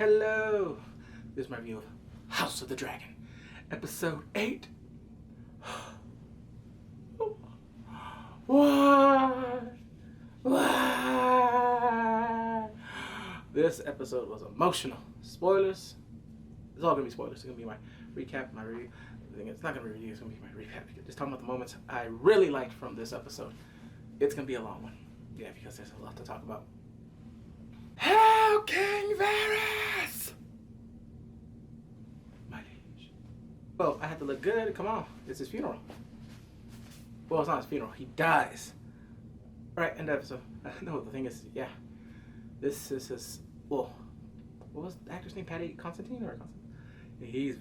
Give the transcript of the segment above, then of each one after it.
Hello! This is my review of House of the Dragon, Episode 8. What? What? This episode was emotional. Spoilers. It's all gonna be spoilers. It's gonna be my recap, my review. It's not gonna be review, it's gonna be my recap. Just talking about the moments I really liked from this episode. It's gonna be a long one. Yeah, because there's a lot to talk about. Hail King Viserys! My liege. Well, I had to look good. Come on. It's his funeral. Well, it's not his funeral. He dies. Alright, end of episode. No, the thing is, yeah. This is his... Well, what was the actor's name? Patty Constantine or Constantine? He's...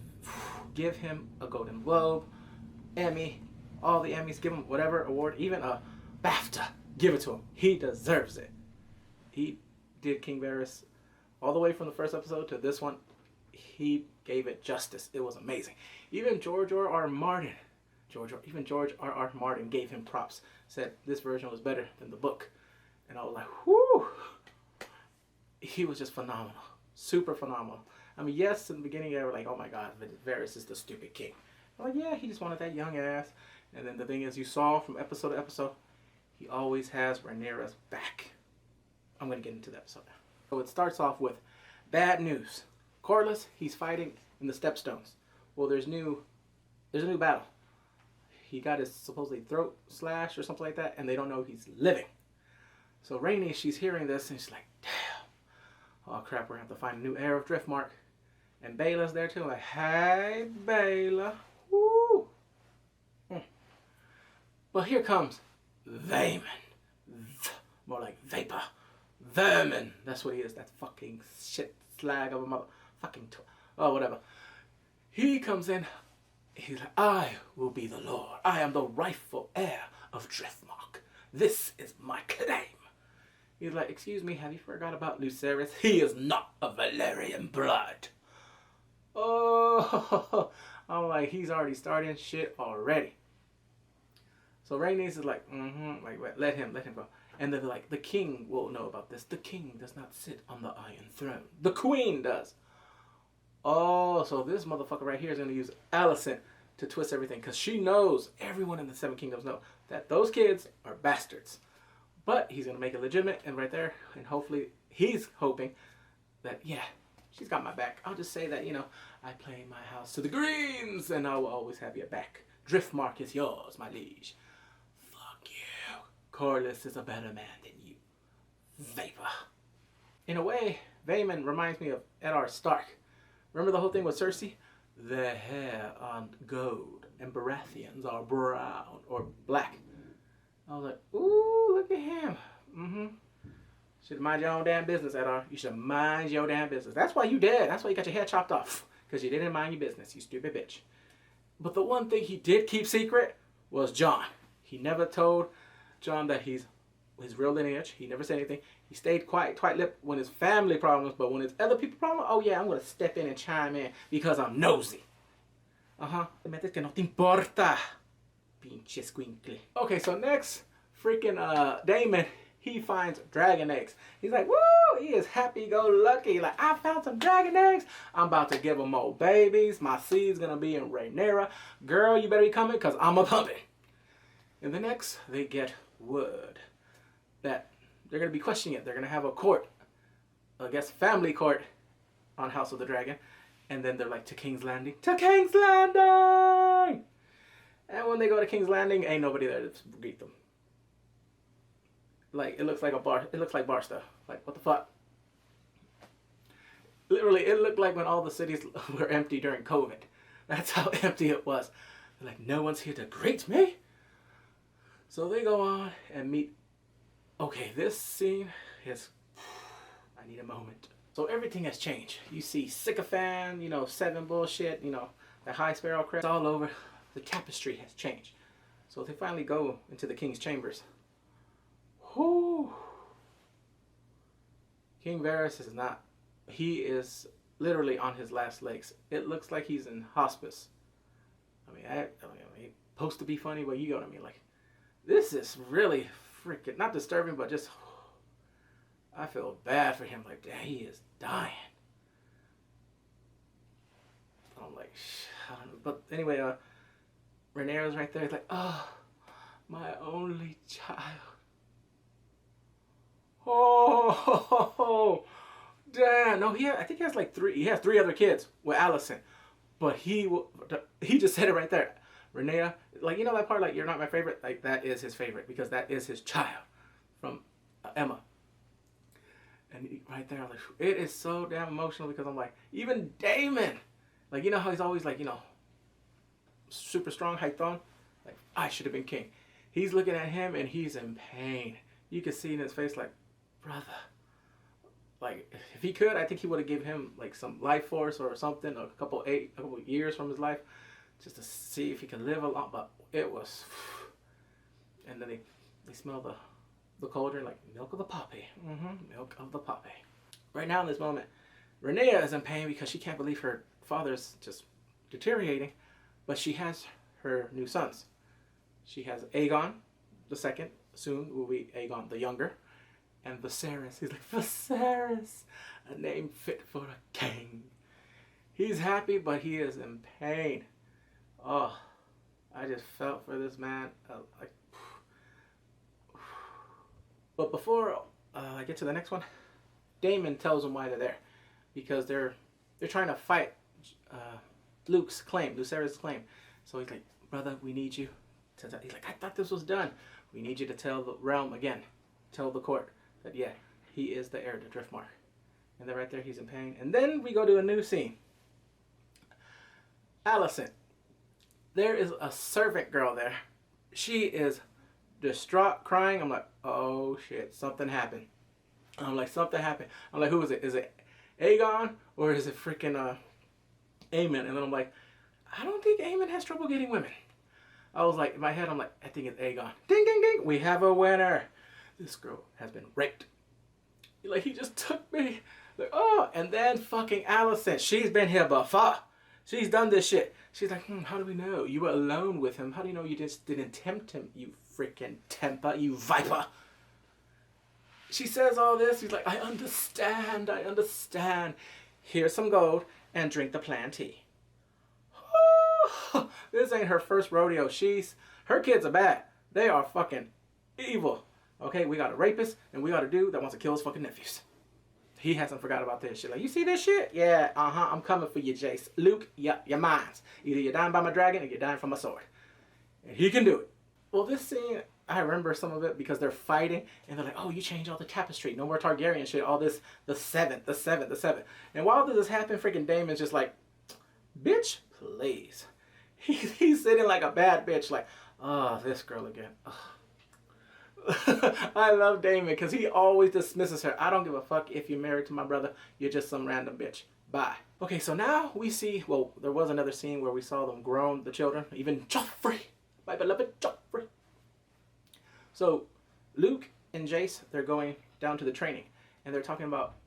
Give him a Golden Globe, Emmy, all the Emmys. Give him whatever award, even a BAFTA. Give it to him. He deserves it. He did King Viserys all the way from the first episode to this one. He gave it justice. It was amazing. Even George R.R. Martin gave him props. Said this version was better than the book. And I was like, whoo! He was just phenomenal. Super phenomenal. I mean, yes, in the beginning they were like, oh my god, Viserys is the stupid king. I'm like, yeah, he just wanted that young ass. And then the thing is, you saw from episode to episode, he always has Rhaenyra's back. I'm going to get into the episode now. So it starts off with bad news. Corlys, he's fighting in the Stepstones. Well, there's a new battle. He got his supposedly throat slashed or something like that, and they don't know he's living. So Rhaenys, she's hearing this, and she's like, damn. Oh crap, we're going to have to find a new heir of Driftmark. And Baela's there too. Like, hey, Baela. Woo. But here comes Vaemon. More like vapor. Vermin. That's what he is. That fucking shit slag of a mother. Fucking. Oh, whatever. He comes in. He's like, I will be the Lord. I am the rightful heir of Driftmark. This is my claim. He's like, excuse me, have you forgot about Viserys? He is not of Valyrian blood. Oh, I'm like, he's already starting shit already. So Rhaenys is like, like, let him go. And they're like, the king will know about this. The king does not sit on the Iron Throne. The queen does. Oh, so this motherfucker right here is going to use Alicent to twist everything. Because she knows, everyone in the Seven Kingdoms know, that those kids are bastards. But he's going to make it legitimate and right there. And hopefully, he's hoping that, yeah, she's got my back. I'll just say that, I play my house to the greens. And I will always have your back. Driftmark is yours, my liege. Corlys is a better man than you. Vapor. In a way, Vaemon reminds me of Eddard Stark. Remember the whole thing with Cersei? Their hair aren't gold, and Baratheons are brown or black. I was like, ooh, look at him. Should mind your own damn business, Eddard. You should mind your damn business. That's why you dead. That's why you got your hair chopped off. Because you didn't mind your business, you stupid bitch. But the one thing he did keep secret was Jon. He never told Jon that he's his real lineage. He never said anything. He stayed quiet, tight-lipped when his family problems, but when it's other people problems, oh yeah, I'm going to step in and chime in because I'm nosy. Metes que no te importa, pinche squinkly. Okay, so next, freaking Daemon, he finds dragon eggs. He's like, woo, he is happy-go-lucky. Like, I found some dragon eggs. I'm about to give them more babies. My seed's going to be in Rhaenyra. Girl, you better be coming because I'm a puppet. And the next, they get word that they're going to be questioning it. They're going to have a court, I guess family court on House of the Dragon. And then they're like, to King's Landing. To King's Landing! And when they go to King's Landing, ain't nobody there to greet them. Like, it looks like a bar. It looks like bar stuff. Like, what the fuck? Literally, it looked like when all the cities were empty during COVID. That's how empty it was. They're like, no one's here to greet me? So they go on and meet. Okay, this scene is, I need a moment. So everything has changed. You see sycophant, seven bullshit, the high sparrow crap. It's all over. The tapestry has changed. So they finally go into the king's chambers. Whoo. King Viserys is not, he is literally on his last legs. It looks like he's in hospice. I mean, he's supposed to be funny, but you know what I mean, like. This is really freaking, not disturbing, but just, I feel bad for him. Like, he is dying. I don't know. But anyway, Rhaenyra's right there. He's like, oh, my only child. Oh, damn. No, I think he has like three. He has three other kids with Alicent. But he just said it right there. Rhaenyra, like, you know that part, like, you're not my favorite? Like, that is his favorite because that is his child from Emma. And right there, I'm like, it is so damn emotional because I'm like, even Daemon, like, you know how he's always like, you know, super strong, high throne? Like, I should have been king. He's looking at him and he's in pain. You can see in his face, like, brother. Like, if he could, I think he would have given him like some life force or something, a couple years from his life, just to see if he could live a lot. But it was, and then they smell the cauldron, like milk of the poppy. Milk of the poppy. Right now in this moment, Rhaenyra is in pain because she can't believe her father's just deteriorating, but she has her new sons. She has Aegon the second, soon will be Aegon the younger. And Viserys, he's like, Viserys, a name fit for a king. He's happy, but he is in pain. Oh, I just felt for this man. Like, but before I get to the next one, Daemon tells them why they're there, because they're trying to fight Luke's claim, Lucerys' claim. So he's like, brother, we need you to. He's like, I thought this was done. We need you to tell the realm again, tell the court that, yeah, he is the heir to Driftmark. And then right there, he's in pain. And then we go to a new scene. Alicent. There is a servant girl there. She is distraught, crying. I'm like, oh shit, something happened. I'm like, something happened. I'm like, who is it? Is it Aegon or is it freaking Aemon? And then I'm like, I don't think Aemon has trouble getting women. I was like, in my head, I'm like, I think it's Aegon. Ding, ding, ding. We have a winner. This girl has been raped. Like, he just took me. Like, oh, and then fucking Alicent. She's been here before. She's done this shit. She's like, how do we know? You were alone with him. How do you know you just didn't tempt him, you freaking temper, you viper? She says all this. She's like, I understand. I understand. Here's some gold and drink the plantain. Oh, this ain't her first rodeo. Her kids are bad. They are fucking evil. Okay, we got a rapist, and we got a dude that wants to kill his fucking nephews. He hasn't forgot about this shit. Like, you see this shit? Yeah, I'm coming for you, Jace. Luke, yeah, you're mine. Either you're dying by my dragon, or you're dying from my sword. And he can do it. Well, this scene, I remember some of it because they're fighting, and they're like, oh, you changed all the tapestry. No more Targaryen shit. All this, the seventh. And while this is happening, freaking Daemon's just like, bitch, please. He's sitting like a bad bitch, like, oh, this girl again. Oh. I love Daemon because he always dismisses her. I don't give a fuck if you're married to my brother. You're just some random bitch. Bye. Okay, so now we see, well, there was another scene where we saw them grown, the children, even Joffrey, my beloved Joffrey. So Luke and Jace, they're going down to the training, and they're talking about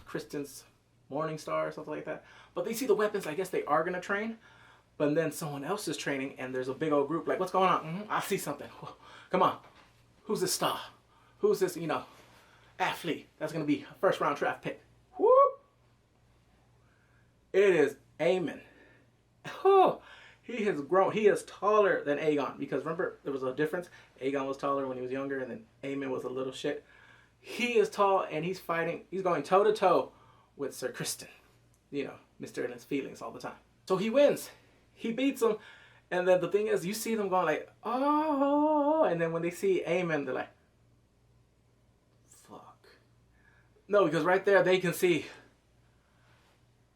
Kristen's Morning Star or something like that. But they see the weapons. I guess they are going to train, but then someone else is training, and there's a big old group like, what's going on? I see something. Come on. Who's this star? Who's this, athlete that's going to be a first round draft pick? Whoop! It is Aemon. Oh, he has grown. He is taller than Aegon because remember, there was a difference. Aegon was taller when he was younger, and then Aemon was a little shit. He is tall, and he's fighting. He's going toe to toe with Sir Criston. Mr. in his feelings all the time. So he wins. He beats him. And then the thing is, you see them going like, oh, and then when they see Aemon, they're like, fuck. No, because right there, they can see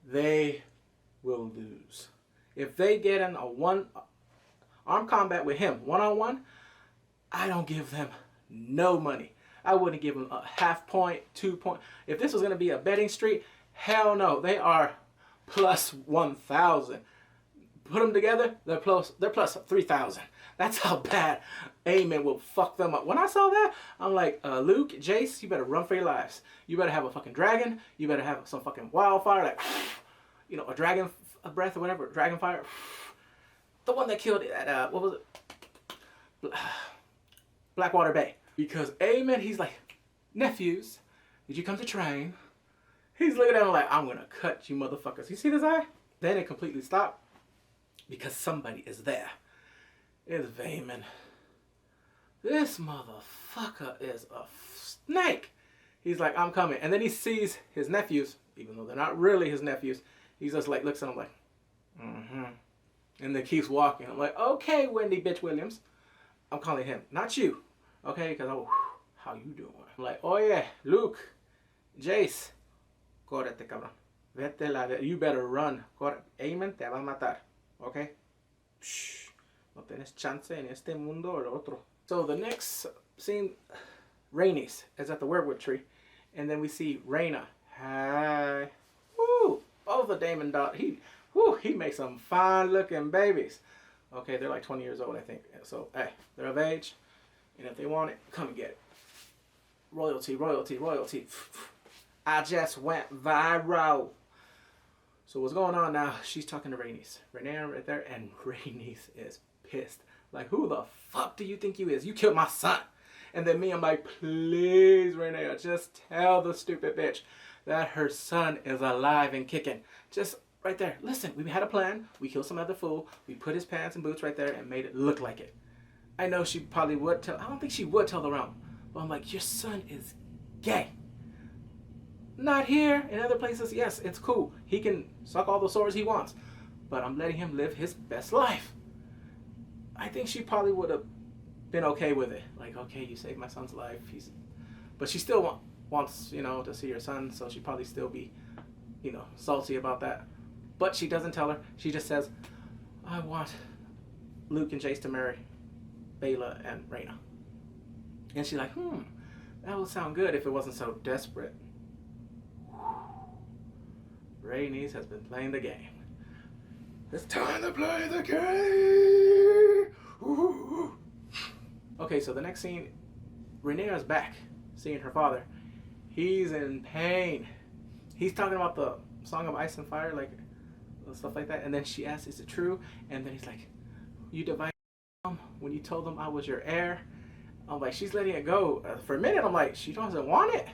they will lose. If they get in a one-arm combat with him, one-on-one, I don't give them no money. I wouldn't give them a half point, 2 point. If this was going to be a betting street, hell no. They are plus 1,000. Put them together, they're plus 3,000. That's how bad Aemon will fuck them up. When I saw that, I'm like, Luke, Jace, you better run for your lives. You better have a fucking dragon. You better have some fucking wildfire, like, a dragon breath or whatever, dragon fire. The one that killed at, what was it? Blackwater Bay. Because Aemon, he's like, nephews, did you come to train? He's looking at him like, I'm going to cut you motherfuckers. You see this eye? Then it completely stopped. because somebody is there. It's Vaemon. This motherfucker is a snake. He's like, I'm coming. And then he sees his nephews, even though they're not really his nephews. He's just like, looks at them like, mm-hmm. And then keeps walking. I'm like, okay, Wendy bitch Williams. I'm calling him, not you. Okay, because how you doing? I'm like, oh yeah, Luke, Jace, córrete, cabrón. Vete la de, you better run. Aemon te va a matar. Okay? Shh. No tienes chance en este mundo o el otro. So the next scene, Rhaenys is at the weirwood tree. And then we see Rhaenyra. Hi. Woo! Oh, the Daemon dog. He makes some fine looking babies. Okay, they're like 20 years old, I think. So, hey, they're of age. And if they want it, come and get it. Royalty, royalty, royalty. I just went viral. So what's going on now? She's talking to Rhaenys. Rhaenyra right there, and Rhaenys is pissed. Like, who the fuck do you think you is? You killed my son. And then me, I'm like, please, Rhaenyra, just tell the stupid bitch that her son is alive and kicking. Just right there. Listen, we had a plan. We killed some other fool. We put his pants and boots right there and made it look like it. I know she probably would tell. I don't think she would tell the realm. But I'm like, your son is gay. Not here. In other places, yes, it's cool. He can suck all the swords he wants. But I'm letting him live his best life. I think she probably would have been okay with it. Like, okay, you saved my son's life. But she still wants, you know, to see her son. So she'd probably still be, you know, salty about that. But she doesn't tell her. She just says, I want Luke and Jace to marry Baela and Rhaenyra. And she's like, that would sound good if it wasn't so desperate. Rhaenys has been playing the game. It's time to play the game. Ooh. Okay, so the next scene, Rhaenyra's back, seeing her father. He's in pain. He's talking about the Song of Ice and Fire, like stuff like that. And then she asks, is it true? And then he's like, you divided them when you told them I was your heir. I'm like, she's letting it go. For a minute, I'm like, she doesn't want it.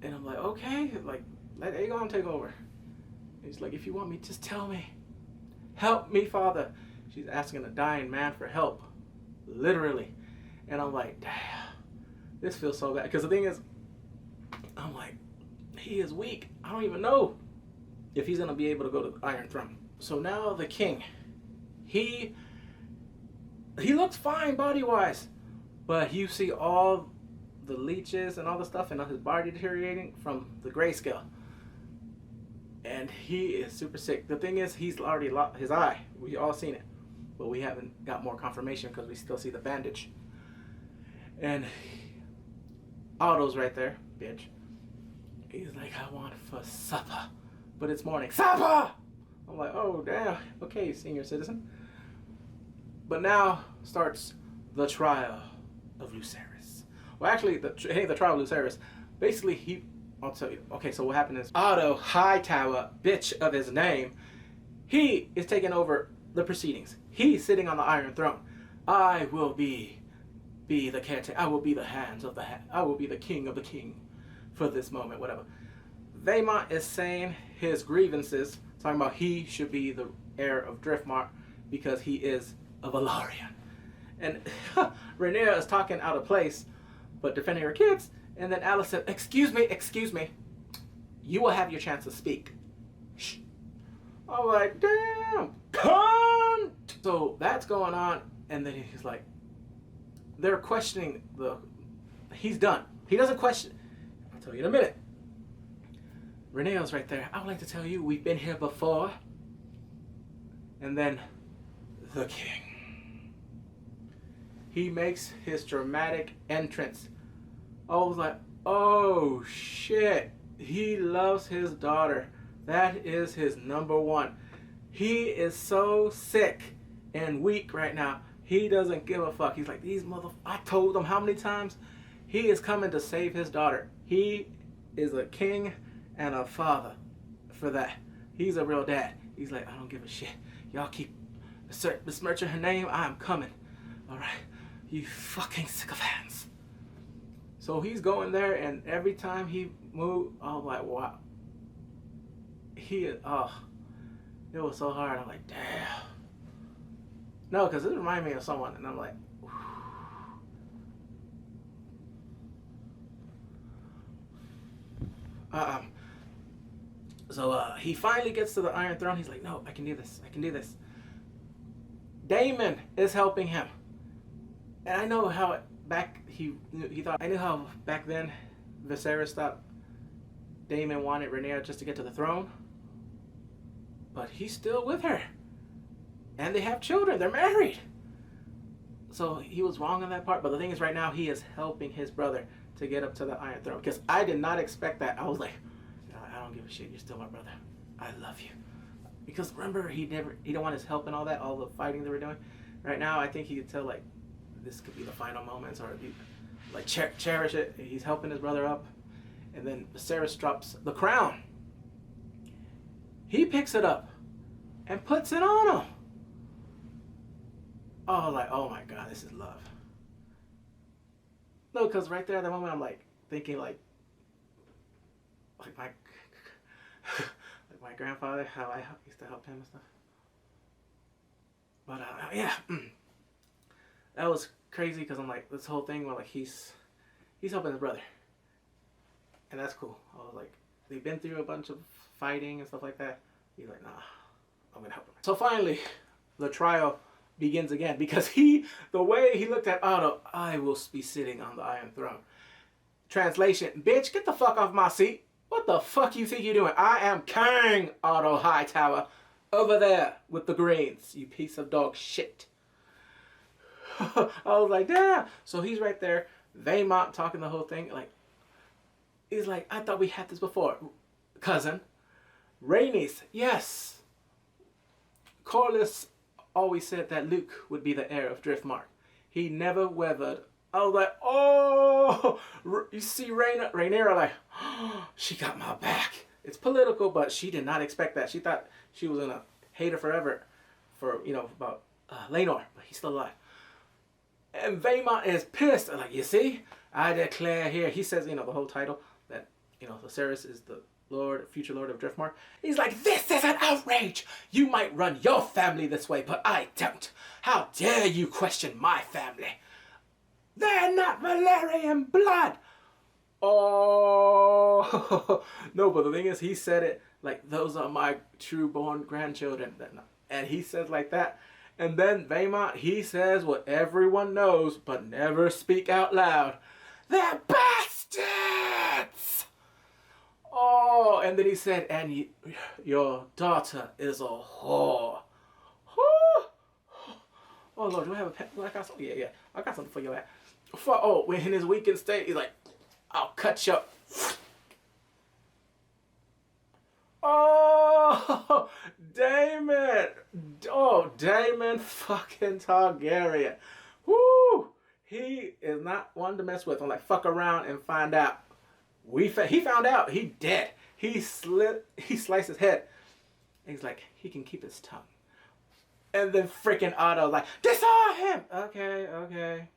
And I'm like, okay, like, let Aegon take over. And he's like, if you want me, just tell me. Help me, Father. She's asking a dying man for help. Literally. And I'm like, damn, this feels so bad. Because the thing is, I'm like, he is weak. I don't even know if he's going to be able to go to the Iron Throne. So now the king, he looks fine body-wise. But you see all the leeches and all the stuff and his body deteriorating from the grayscale. And he is super sick. The thing is, he's already lost his eye. We all seen it. But we haven't got more confirmation because we still see the bandage. And Otto's right there, bitch. He's like, I want for supper. But it's morning. Supper! I'm like, oh, damn. Okay, senior citizen. But now starts the trial of Lucerys. Well, actually, the trial of Lucerys. Basically, I'll tell you. Okay, so what happened is Otto Hightower, bitch of his name, he is taking over the proceedings. He's sitting on the Iron Throne. I will be the caretaker. I will be the hands of the hand. I will be the king of the king for this moment, whatever. Vaemon is saying his grievances, talking about he should be the heir of Driftmark because he is a Valyrian. And Rhaenyra is talking out of place, but defending her kids. And then Alice said, excuse me. You will have your chance to speak. Shh. I'm like, damn, cunt! So that's going on. And then he's like, they're questioning he's done. He doesn't question. I'll tell you in a minute. Rhaenyra's right there. I would like to tell you, we've been here before. And then the king. He makes his dramatic entrance. I was like, oh shit. He loves his daughter. That is his number one. He is so sick and weak right now. He doesn't give a fuck. He's like, I told him how many times? He is coming to save his daughter. He is a king and a father for that. He's a real dad. He's like, I don't give a shit. Y'all keep besmirching her name. I'm coming. All right. You fucking sycophants. So he's going there, and every time he moved, I'm like, wow. He is, It was so hard. I'm like, damn. No, because it reminded me of someone, and I'm like, uh-uh. So he finally gets to the Iron Throne. He's like, no, I can do this. I can do this. Daemon is helping him. And I know how he thought, I knew how back then Viserys thought Daemon wanted Rhaenyra just to get to the throne. But he's still with her. And they have children. They're married. So he was wrong on that part. But the thing is, right now, he is helping his brother to get up to the Iron Throne. Because I did not expect that. I was like, I don't give a shit. You're still my brother. I love you. Because remember, he didn't want his help and all that, all the fighting they were doing. Right now, I think he could tell, like, this could be the final moments, or like cherish it. He's helping his brother up. And then Viserys drops the crown. He picks it up and puts it on him. Oh, like, oh my God, this is love. No, because right there at that moment, I'm like thinking like my like my grandfather, how I used to help him and stuff. But yeah, that was crazy because I'm like, this whole thing where like he's helping his brother, and that's cool. I was like, they've been through a bunch of fighting and stuff like that. He's like, nah, I'm gonna help him. So finally, the trial begins again because the way he looked at Otto, I will be sitting on the Iron Throne. Translation, bitch, get the fuck off my seat. What the fuck you think you're doing? I am King Otto Hightower over there with the greens, you piece of dog shit. I was like, damn. So he's right there, Vaymont talking the whole thing. Like, he's like, I thought we had this before. Cousin, Rhaenys, yes. Corlys always said that Luke would be the heir of Driftmark. He never wavered. I was like, oh, you see Rhaenyra like, oh, she got my back. It's political, but she did not expect that. She thought she was gonna hate her forever for, about Rhaenyra, but he's still alive. And Vaymont is pissed. Like, you see, I declare here. He says, the whole title that, Viserys is the future lord of Driftmark. He's like, this is an outrage. You might run your family this way, but I don't. How dare you question my family? They're not Valyrian blood. Oh, no, but the thing is, he said it like, those are my true-born grandchildren. And he says like that. And then Vaymont, he says what everyone knows, but never speak out loud. They're bastards! Oh, and then he said, and your daughter is a whore. Oh, Lord, do I have a pen? I got something? Yeah. I got something for you. When in his weakened state, he's like, I'll cut you. Oh, Daemon. Oh, Daemon fucking Targaryen. Woo! He is not one to mess with. I'm like, fuck around and find out. He found out. He dead. He sliced his head. And he's like, he can keep his tongue. And then freaking Otto like, disarm him. Okay.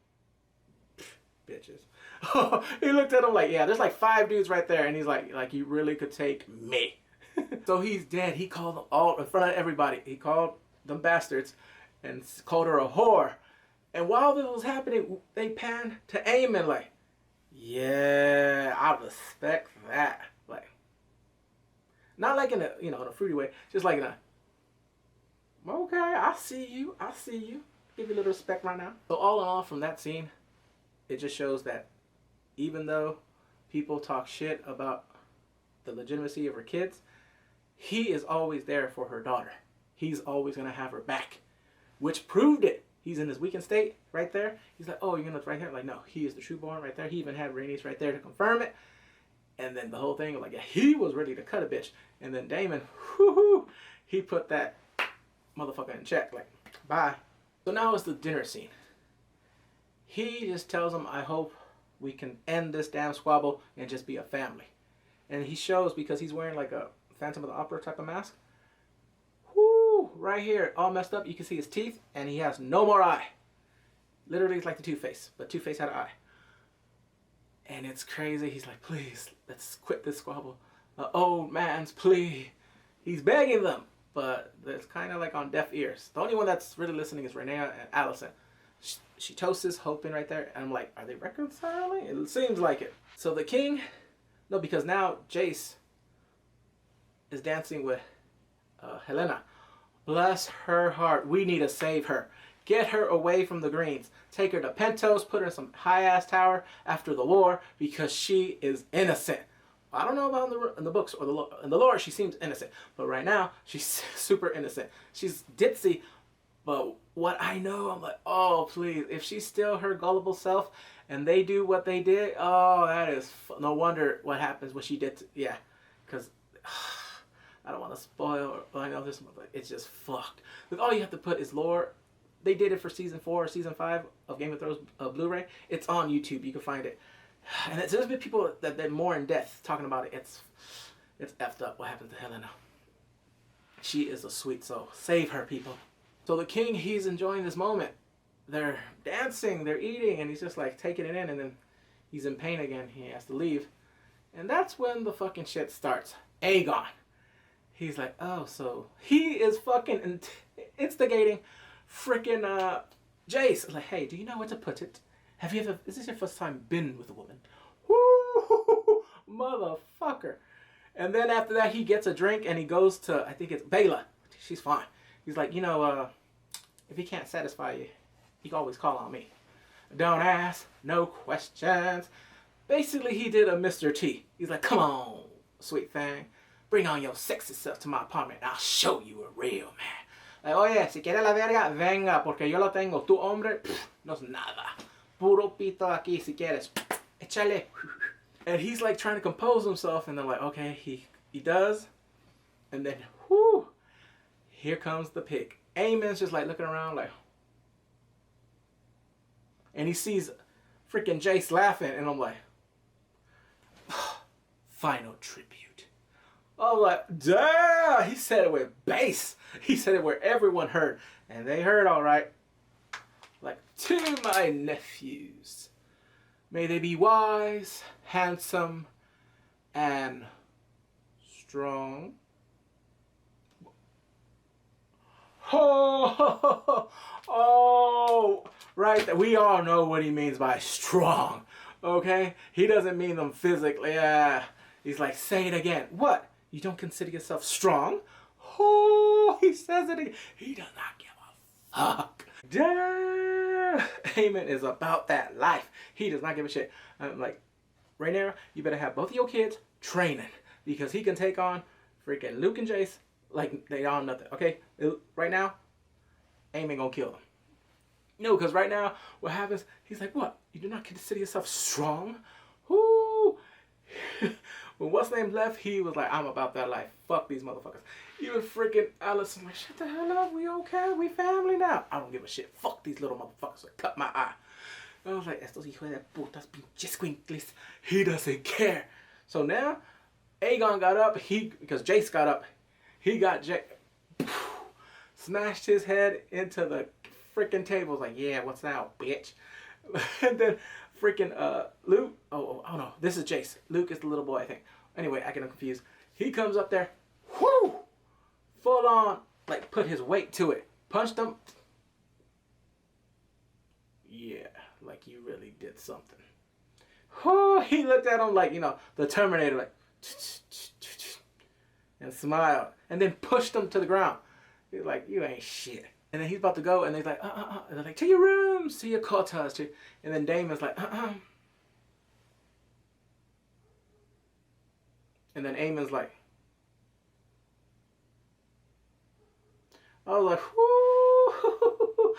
Bitches. He looked at him like, yeah, there's like 5 dudes right there. And he's like you really could take me. So he's dead. He called them all in front of everybody. He called them bastards and called her a whore. And while this was happening, they panned to Aemon like, yeah, I respect that. Like, not like in a, in a fruity way. Just like in a, okay, I see you. Give you a little respect right now. So all in all, from that scene, it just shows that even though people talk shit about the legitimacy of her kids, he is always there for her daughter. He's always going to have her back, which proved it. He's in his weakened state right there. He's like, oh, you're going to right here? Like, no, he is the trueborn right there. He even had Rhaenys right there to confirm it. And then the whole thing, like, yeah, he was ready to cut a bitch. And then Daemon, he put that motherfucker in check. Like, bye. So now it's the dinner scene. He just tells him, I hope we can end this damn squabble and just be a family. And he shows, because he's wearing like a Phantom of the Opera type of mask. Right here, all messed up. You can see his teeth, and he has no more eye. Literally, it's like the Two-Face, but Two-Face had an eye. And it's crazy. He's like, please, let's quit this squabble. The old man's plea. He's begging them. but it's kind of like on deaf ears. The only one that's really listening is Rhaenyra and Alicent. She toasts is hoping right there, and I'm like, are they reconciling? It seems like it. So the king, no, because now Jace is dancing with Helena. Bless her heart. We need to save her. Get her away from the Greens. Take her to Pentos, put her in some high-ass tower after the war, because she is innocent. I don't know about in the books or in the lore, she seems innocent. But right now, she's super innocent. She's ditzy, but what I know, I'm like, oh, please. If she's still her gullible self and they do what they did, oh, that is... no wonder what happens when she did... yeah, because... I don't want to spoil, but I know this one, but it's just fucked. Because all you have to put is lore. They did it for season 4 or season 5 of Game of Thrones Blu-ray. It's on YouTube. You can find it. And there's been people that they're more in depth talking about it. It's effed up what happened to Helena. She is a sweet soul. Save her, people. So the king, he's enjoying this moment. They're dancing, they're eating, and he's just like taking it in, and then he's in pain again. He has to leave. And that's when the fucking shit starts. Aegon. He's like, oh, so he is fucking instigating freaking Jace. Like, hey, do you know where to put it? Have you ever, is this your first time been with a woman? Woo, motherfucker. And then after that, he gets a drink and he goes to, I think it's Bayla. She's fine. He's like, you know, if he can't satisfy you, you can always call on me. Don't ask, no questions. Basically, he did a Mr. T. He's like, come on, sweet thing. Bring on your sexy self to my apartment and I'll show you a real man. Like, oye, si quieres la verga, venga, porque yo lo tengo. Tu hombre, no es nada. Puro pito aquí, si quieres. Échale. And he's like trying to compose himself, and they're like, okay, he does. And then, whoo, here comes the pick. Aemon's just like looking around like, and he sees freaking Jace laughing, and I'm like, final tribute. I'm like, damn, he said it with bass. He said it where everyone heard, and they heard all right. Like, to my nephews, may they be wise, handsome, and strong. Oh, right. We all know what he means by strong, okay? He doesn't mean them physically. He's like, say it again. What? You don't consider yourself strong? Oh, he says it again. He does not give a fuck. Damn. Aemon is about that life. He does not give a shit. I'm like, Rhaenyra, you better have both of your kids training, because he can take on freaking Luke and Jace like they are nothing. Okay? Right now, Aemon gonna kill them. No, because right now, what happens, he's like, what? You do not consider yourself strong? Whoo! When what's name left, he was like, I'm about that life. Fuck these motherfuckers. Even freaking Alice, I'm like, shut the hell up. We okay. We family now. I don't give a shit. Fuck these little motherfuckers. Cut my eye. I was like, estos hijos de putas pinches squinkles. He doesn't care. So now, Aegon got up. Because Jace got up. He got smashed his head into the freaking table. Like, yeah, what's now, bitch? And then freaking Luke. Oh no, this is Jace. Luke is the little boy, I think. Anyway, I get him confused. He comes up there, whoo, full on, like put his weight to it, punched him. Yeah, like you really did something. Oh, he looked at him like, you know, the Terminator, like, and smiled, and then pushed him to the ground. He's like, you ain't shit. And then he's about to go, and they're like, And they're like, to your rooms, to your quarters. And then Damon's like, And then Aemon's like, I was like, whoo,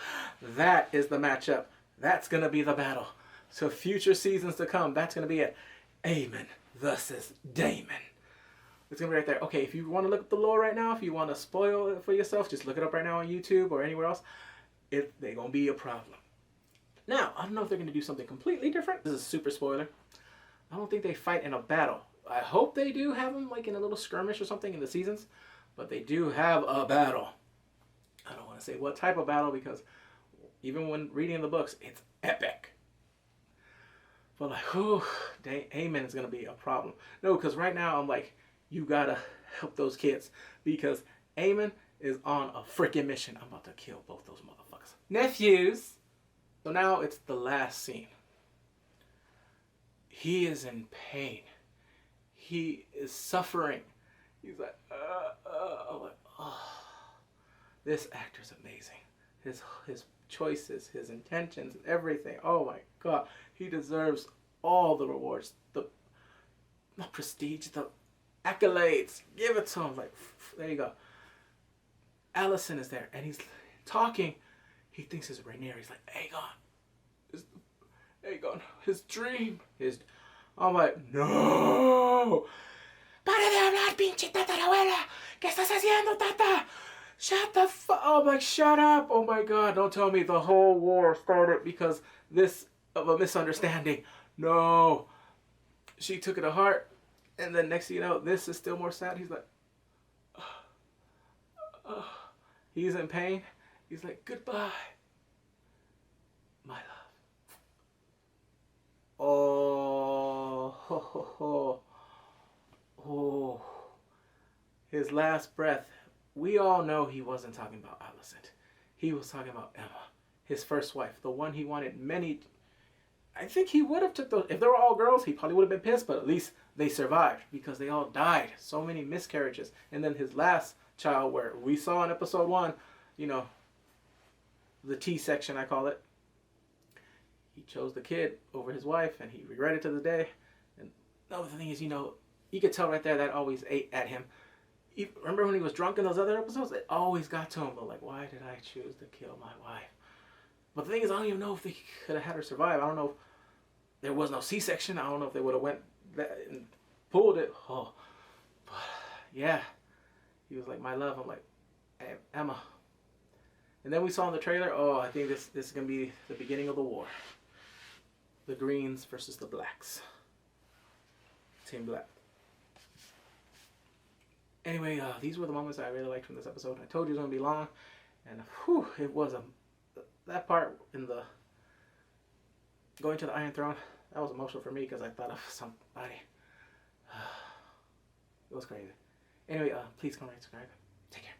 that is the matchup. That's going to be the battle. So future seasons to come, that's going to be it. Aemon versus Daemon. It's going to be right there. Okay, if you want to look up the lore right now, if you want to spoil it for yourself, just look it up right now on YouTube or anywhere else. They're going to be a problem. Now, I don't know if they're going to do something completely different. This is a super spoiler. I don't think they fight in a battle. I hope they do have them like in a little skirmish or something in the seasons. But they do have a battle. I don't want to say what type of battle, because even when reading the books, it's epic. But like, whew, Aemon is going to be a problem. No, because right now I'm like, you got to help those kids, because Aemon is on a freaking mission. I'm about to kill both those motherfuckers. Nephews! So now it's the last scene. He is in pain. He is suffering. He's like, I'm like, oh. This actor's amazing. His choices, his intentions, everything. Oh my God. He deserves all the rewards. The prestige, the accolades. Give it to him. Like, there you go. Alicent is there, and he's talking. He thinks it's Rhaenyra. He's like, Aegon, his dream. I'm like, no. Para de hablar, pinche tatarabuela. ¿Qué estás haciendo, tata? Shut the fuck. Oh, I'm like, shut up. Oh my God, don't tell me the whole war started because of a misunderstanding. No. She took it to heart, and then next thing you know, this is still more sad. He's like, he's in pain. He's like, goodbye, my love. Oh. His last breath. We all know he wasn't talking about Alicent. He was talking about Emma, his first wife, the one he wanted many. I think he would have took those. If they were all girls, he probably would have been pissed, but at least they survived because they all died. So many miscarriages. And then his last child, where we saw in episode 1, you know, the T section, I call it. He chose the kid over his wife, and he regretted to the day. And the other thing is, you know, you could tell right there that always ate at him. Remember when he was drunk in those other episodes? It always got to him. But like, why did I choose to kill my wife? But the thing is, I don't even know if they could have had her survive. I don't know if there was no C-section. I don't know if they would have went and pulled it. Oh, but yeah. He was like, my love. I'm like, hey, Emma. And then we saw in the trailer, oh, I think this is going to be the beginning of the war. The Greens versus the Blacks. Team Black. Anyway, these were the moments that I really liked from this episode. I told you it was going to be long. And whew, it was that part in the going to the Iron Throne, that was emotional for me because I thought of somebody. It was crazy. Anyway, please comment, subscribe. Take care.